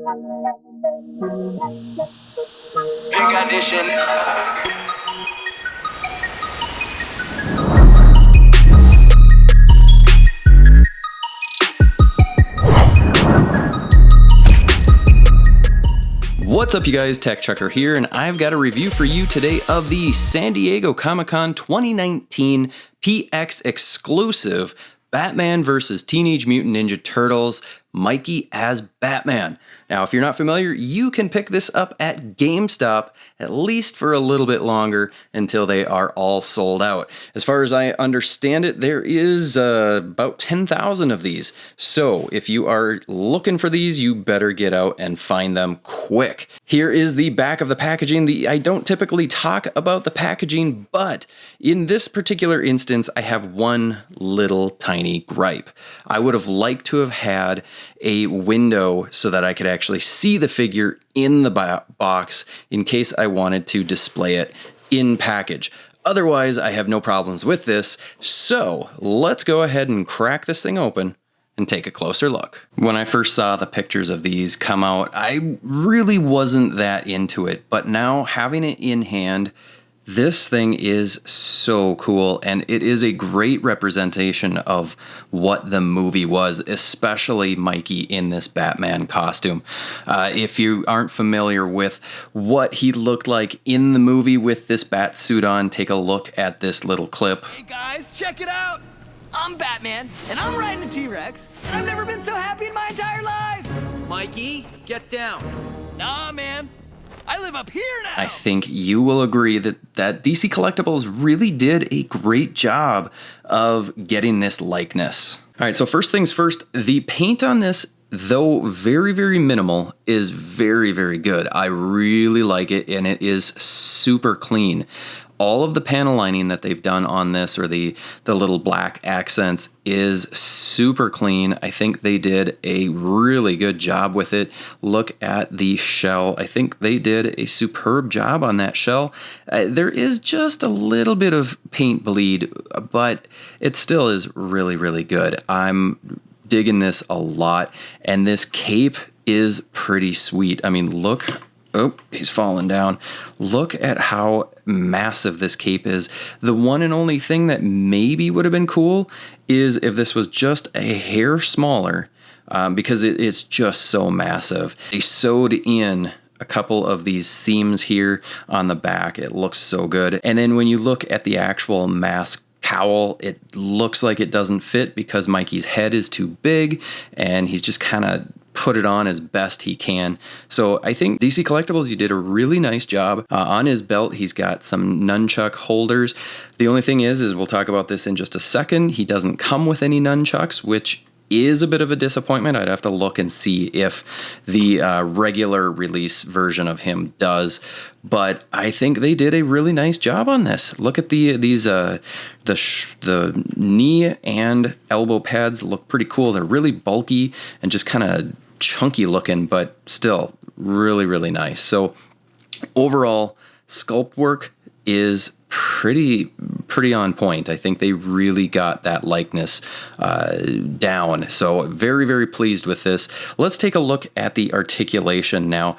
Pink Edition. What's up, you guys? TechChucker here, and I've got a review for you today of the San Diego Comic-Con 2019 PX exclusive Batman vs. Teenage Mutant Ninja Turtles, Mikey as Batman. Now, if you're not familiar, you can pick this up at GameStop at least for a little bit longer until they are all sold out. As far as I understand it, there is about 10,000 of these. So if you are looking for these, you better get out and find them quick. Here is the back of the packaging. I don't typically talk about the packaging, but in this particular instance, I have one little tiny gripe. I would have liked to have had a window so that I could actually see the figure in the box in case I wanted to display it in package. Otherwise, I have no problems with this. So let's go ahead and crack this thing open and take a closer look. When I first saw the pictures of these come out, I really wasn't that into it, but now having it in hand, this thing is so cool, and it is a great representation of what the movie was, especially Mikey in this Batman costume. If you aren't familiar with what he looked like in the movie with this bat suit on, take a look at this little clip. Hey guys, check it out! I'm Batman, and I'm riding a T-Rex, and I've never been so happy in my entire life! Mikey, get down. Nah, man. I live up here now! I think you will agree that DC Collectibles really did a great job of getting this likeness. All right, so first things first, the paint on this, though very, very minimal, is very, very good. I really like it, and it is super clean. All of the panel lining that they've done on this, or the little black accents, is super clean. I think they did a really good job with it. Look at the shell. I think they did a superb job on that shell. There is just a little bit of paint bleed, but it still is really, really good. I'm digging this a lot, and this cape is pretty sweet. I mean, look. Oh, he's falling down. Look at how massive this cape is. The one and only thing that maybe would have been cool is if this was just a hair smaller, because it's just so massive. They sewed in a couple of these seams here on the back. It looks so good. And then when you look at the actual mask cowl, it looks like it doesn't fit because Mikey's head is too big, and he's just kind of put it on as best he can. So I think DC Collectibles, you did a really nice job. On his belt, he's got some nunchuck holders. The only thing is we'll talk about this in just a second, he doesn't come with any nunchucks, which is a bit of a disappointment. I'd have to look and see if the regular release version of him does, but I think they did a really nice job on this. Look at the knee and elbow pads look pretty cool. They're really bulky and just kind of chunky looking, but still really, really nice. So overall, sculpt work is pretty on point. I think they really got that likeness down. So very, very pleased with this. Let's take a look at the articulation now,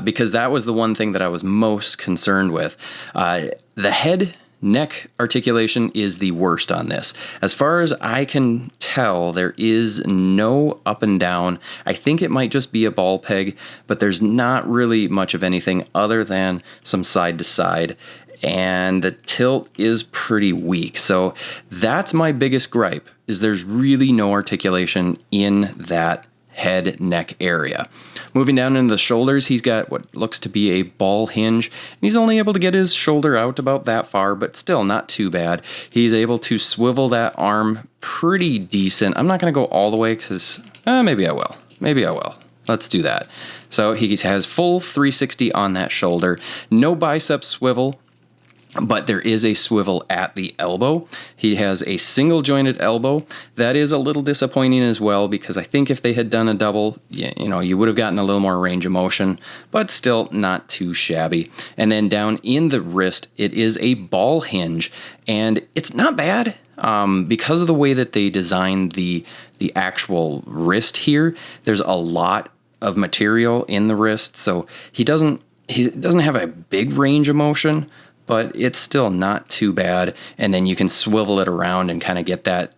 because that was the one thing that I was most concerned with. The head neck articulation is the worst on this. As far as I can tell, there is no up and down. I think it might just be a ball peg, but there's not really much of anything other than some side to side. And the tilt is pretty weak. So that's my biggest gripe, is there's really no articulation in that head neck area. Moving down into the shoulders, he's got what looks to be a ball hinge, and he's only able to get his shoulder out about that far, but still not too bad. He's able to swivel that arm pretty decent. I'm not going to go all the way because maybe I will. Let's do that. So he has full 360 on that shoulder, no bicep swivel, but there is a swivel at the elbow. He has a single jointed elbow. That is a little disappointing as well, because I think if they had done a double, you would have gotten a little more range of motion, but still not too shabby. And then down in the wrist, it is a ball hinge, and it's not bad. Because of the way that they designed the actual wrist here, there's a lot of material in the wrist, so he doesn't have a big range of motion, but it's still not too bad. And then you can swivel it around and kind of get that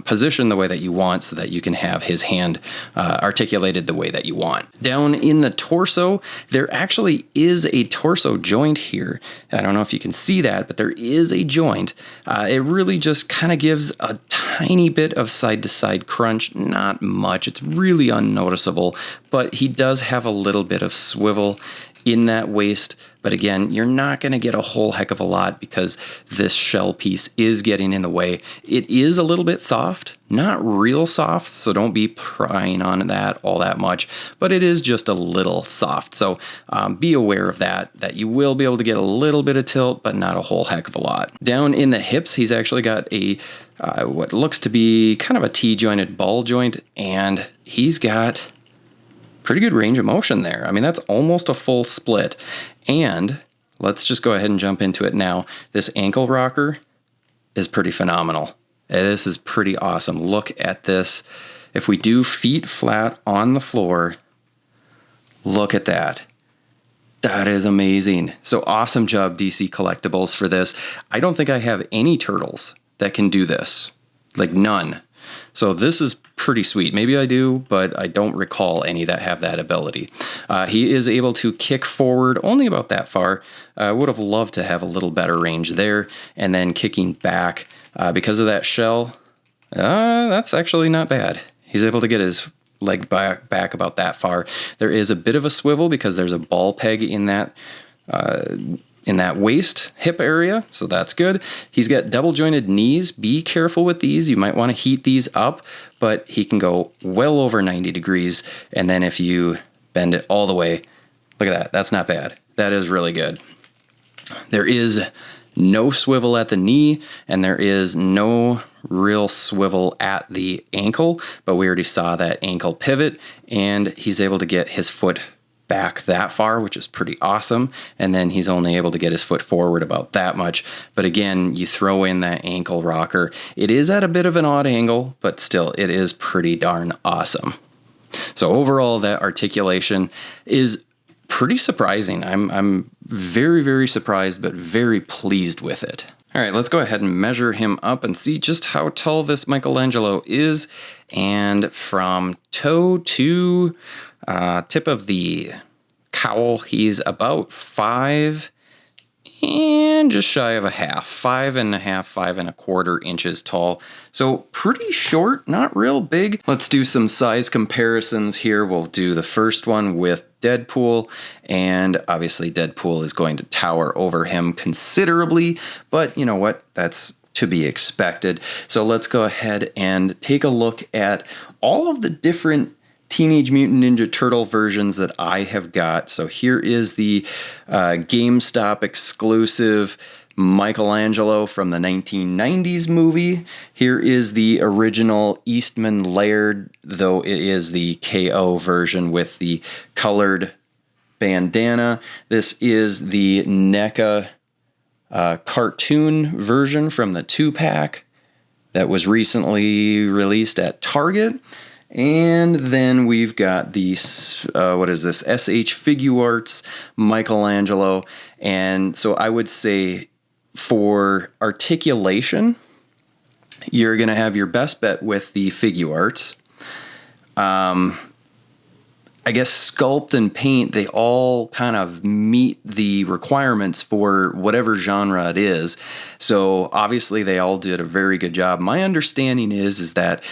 position the way that you want so that you can have his hand articulated the way that you want. Down in the torso, there actually is a torso joint here. I don't know if you can see that, but there is a joint. It really just kind of gives a tiny bit of side-to-side crunch, not much. It's really unnoticeable, but he does have a little bit of swivel in that waist. But again, you're not going to get a whole heck of a lot because this shell piece is getting in the way. It is a little bit soft, not real soft, so don't be prying on that all that much, but it is just a little soft. So be aware of that you will be able to get a little bit of tilt, but not a whole heck of a lot. Down in the hips, he's actually got a what looks to be kind of a T-jointed ball joint, and he's got pretty good range of motion there. I mean, that's almost a full split. And let's just go ahead and jump into it now. This ankle rocker is pretty phenomenal. This is pretty awesome. Look at this. If we do feet flat on the floor, look at that. That is amazing. So awesome job, DC Collectibles, for this. I don't think I have any turtles that can do this. Like none. So this is pretty sweet. Maybe I do, but I don't recall any that have that ability. He is able to kick forward only about that far. I would have loved to have a little better range there. And then kicking back because of that shell, that's actually not bad. He's able to get his leg back about that far. There is a bit of a swivel because there's a ball peg in that waist hip area, so that's good. He's got double jointed knees. Be careful with these. You might want to heat these up, but he can go well over 90 degrees. And then if you bend it all the way, look at that. That's not bad. That is really good. There is no swivel at the knee, and there is no real swivel at the ankle, but we already saw that ankle pivot, and he's able to get his foot back that far, which is pretty awesome. And then he's only able to get his foot forward about that much. But again, you throw in that ankle rocker. It is at a bit of an odd angle, but still it is pretty darn awesome. So overall, that articulation is pretty surprising. I'm very, very surprised, but very pleased with it. All right, let's go ahead and measure him up and see just how tall this Michelangelo is. And from toe to tip of the cowl, he's about 5 and just shy of a half, 5.5, 5.25 inches tall. So pretty short, not real big. Let's do some size comparisons here. We'll do the first one with Deadpool, and obviously Deadpool is going to tower over him considerably, but you know what? That's to be expected. So let's go ahead and take a look at all of the different Teenage Mutant Ninja Turtle versions that I have got. So here is the GameStop exclusive Michelangelo from the 1990s movie. Here is the original Eastman Laird, though it is the KO version with the colored bandana. This is the NECA cartoon version from the 2-pack that was recently released at Target. And then we've got the, what is this, SH Figuarts Michelangelo. And so I would say for articulation, you're going to have your best bet with the Figuarts. I guess Sculpt and Paint, they all kind of meet the requirements for whatever genre it is. So obviously they all did a very good job. My understanding is that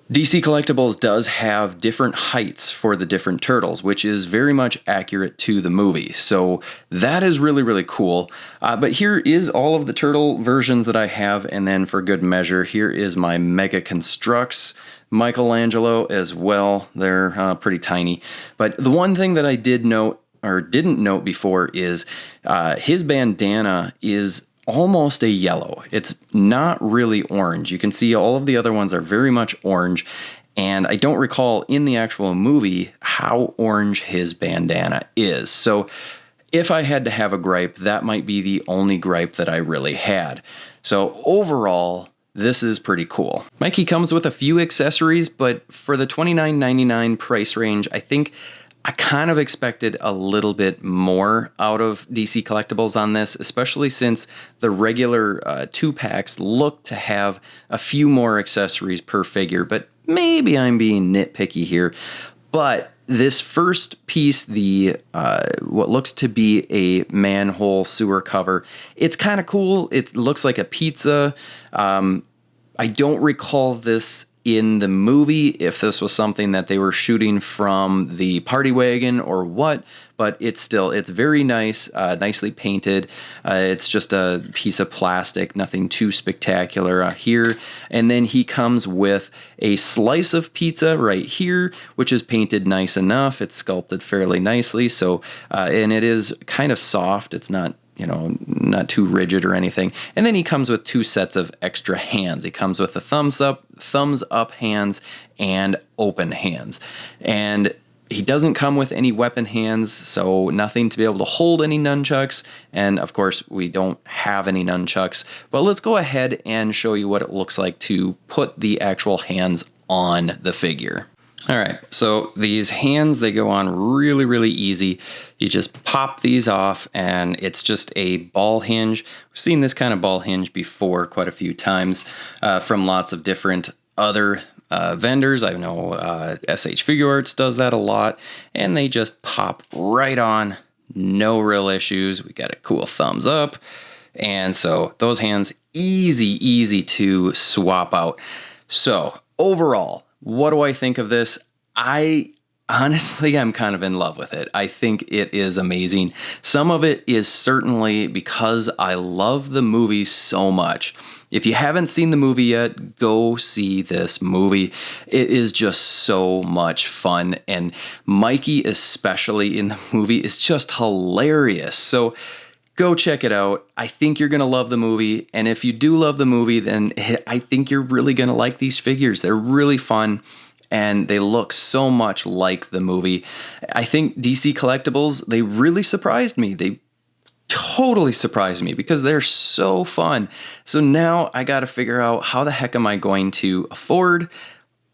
DC Collectibles does have different heights for the different turtles, which is very much accurate to the movie. So that is really, really cool. But here is all of the turtle versions that I have. And then for good measure, here is my Mega Constructs Michelangelo as well. They're pretty tiny. But the one thing that I did note, or didn't note before, is his bandana is almost a yellow. It's not really orange. You can see all of the other ones are very much orange, and I don't recall in the actual movie how orange his bandana is. So if I had to have a gripe, that might be the only gripe that I really had. So overall, this is pretty cool. Mikey comes with a few accessories, but for the $29.99 price range, I think I kind of expected a little bit more out of DC Collectibles on this, especially since the regular 2-packs look to have a few more accessories per figure, but maybe I'm being nitpicky here. But this first piece, the what looks to be a manhole sewer cover, it's kind of cool. It looks like a pizza. I don't recall this in the movie, if this was something that they were shooting from the party wagon or what, but it's very nice, nicely painted. It's just a piece of plastic, nothing too spectacular here. And then he comes with a slice of pizza right here, which is painted nice enough. It's sculpted fairly nicely. So, and it is kind of soft. It's not, not too rigid or anything. And then he comes with 2 sets of extra hands. He comes with the thumbs up hands and open hands. And he doesn't come with any weapon hands, so nothing to be able to hold any nunchucks. And of course, we don't have any nunchucks. But let's go ahead and show you what it looks like to put the actual hands on the figure. All right, so these hands, they go on really, really easy. You just pop these off and it's just a ball hinge. We've seen this kind of ball hinge before quite a few times from lots of different other vendors. I know SH Figure Arts does that a lot, and they just pop right on, no issues. We got a cool thumbs up. And so those hands, easy to swap out. So overall, what do I think of this? I'm kind of in love with it. I think it is amazing. Some of it is certainly because I love the movie so much. If you haven't seen the movie yet, go see this movie. It is just so much fun. And Mikey, especially in the movie, is just hilarious. So go check it out. I think you're going to love the movie. And if you do love the movie, then I think you're really going to like these figures. They're really fun. And they look so much like the movie. I think DC Collectibles, they really surprised me. They totally surprised me because they're so fun. So now I got to figure out how the heck am I going to afford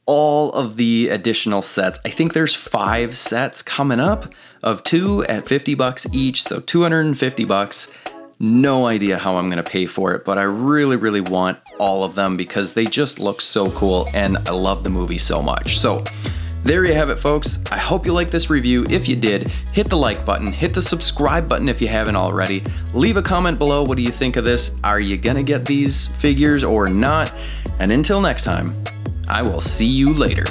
all of the additional sets. I think there's 5 sets coming up of 2 at $50 each, so $250. No idea how I'm going to pay for it, but I really want all of them because they just look so cool and I love the movie so much. So there you have it, folks. I hope you liked this review. If you did, hit the like button, hit the subscribe button if you haven't already. Leave a comment below. What do you think of this? Are you going to get these figures or not? And until next time, I will see you later.